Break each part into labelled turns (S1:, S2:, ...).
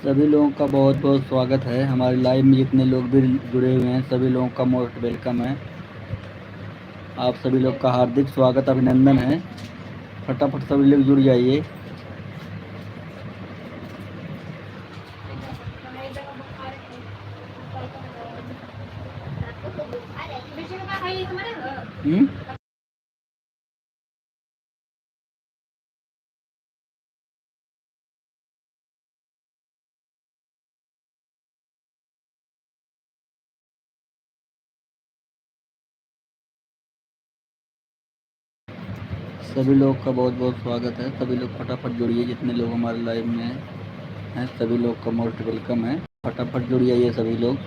S1: सभी लोगों का बहुत बहुत स्वागत है। हमारे लाइव में जितने लोग भी जुड़े हुए हैं सभी लोगों का मोस्ट वेलकम है। आप सभी लोग का हार्दिक स्वागत अभिनंदन है। फटाफट सभी लोग जुड़ जाइए। सभी लोग का बहुत बहुत स्वागत है। सभी लोग फटाफट जुड़िए। जितने लोग हमारे लाइव में हैं सभी लोग का मोस्ट वेलकम है। फटाफट जुड़ जाइए सभी लोग।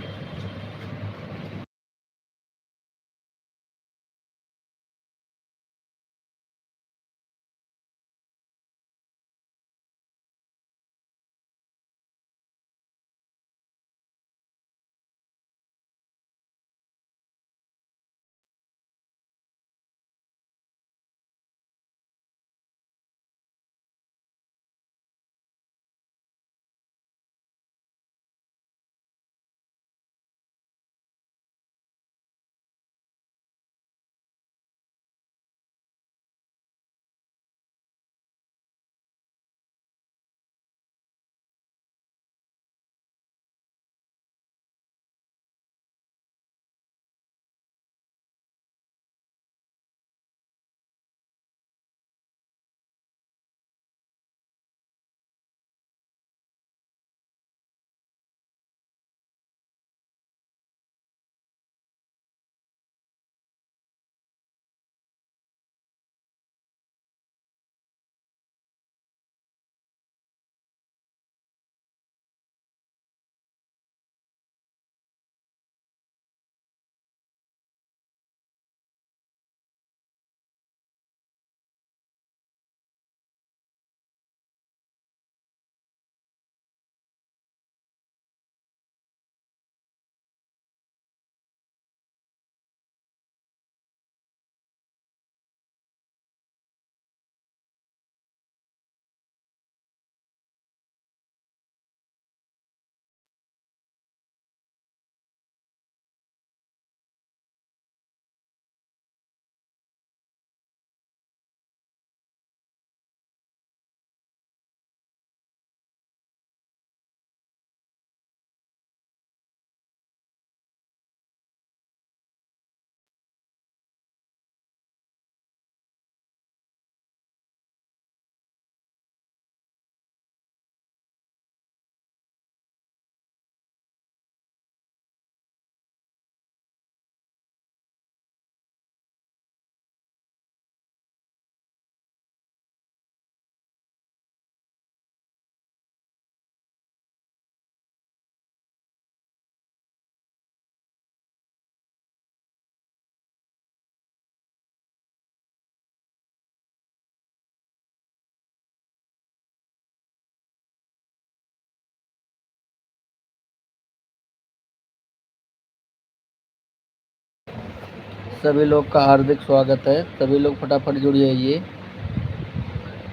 S1: सभी लोग का हार्दिक स्वागत है। सभी लोग फटाफट जुड़ जाइए।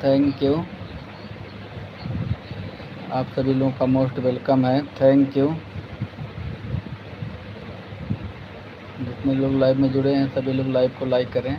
S1: Thank you. आप सभी लोगों का मोस्ट वेलकम है। Thank you. जितने लोग लाइव में जुड़े हैं सभी लोग लाइव को लाइक करें।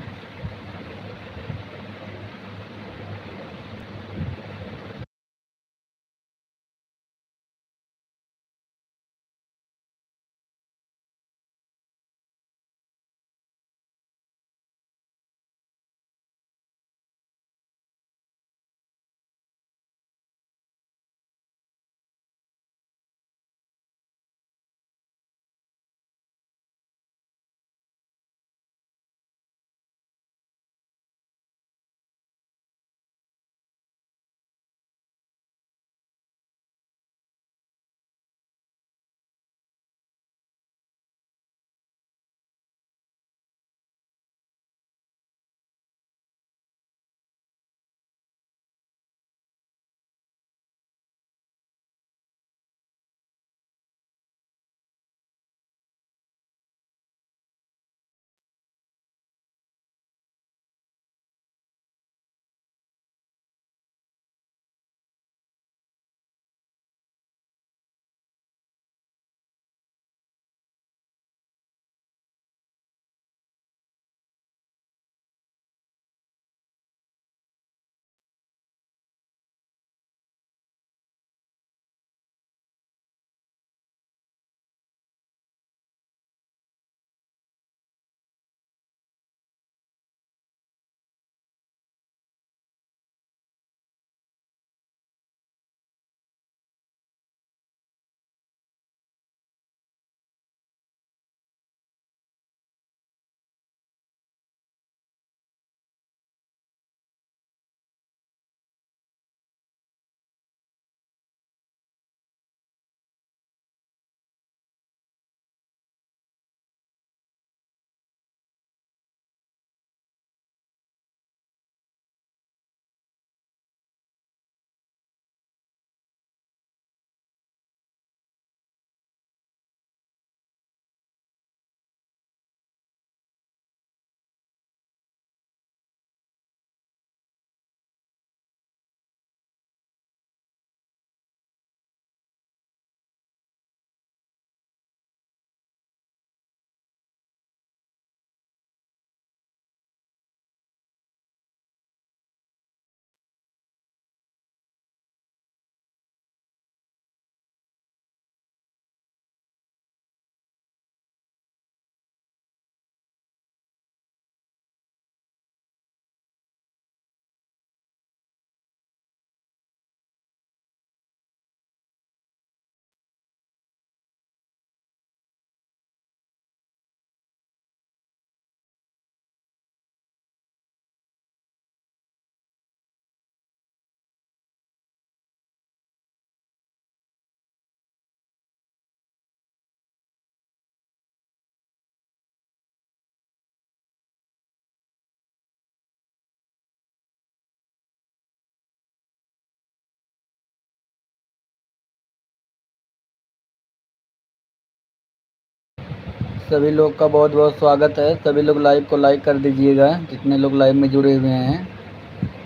S1: सभी लोग का बहुत बहुत स्वागत है। सभी लोग लाइव को लाइक कर दीजिएगा, जितने लोग लाइव में जुड़े हुए हैं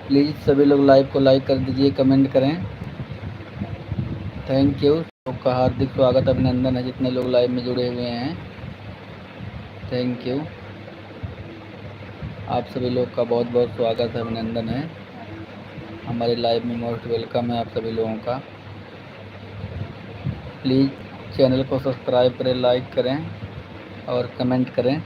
S1: प्लीज़ सभी लोग लाइव को लाइक कर दीजिए, कमेंट करें। Thank you. सबका हार्दिक स्वागत अभिनंदन है, जितने लोग लाइव में जुड़े हुए हैं थैंक यू। आप सभी लोग का बहुत बहुत स्वागत है, अभिनंदन है। हमारे लाइव में मोस्ट वेलकम है आप सभी लोगों का। प्लीज़ चैनल को सब्सक्राइब करें, लाइक करें और कमेंट करें।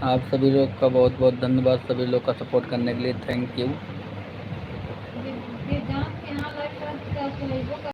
S1: आप सभी लोग का बहुत बहुत धन्यवाद, सभी लोग का सपोर्ट करने के लिए थैंक यू।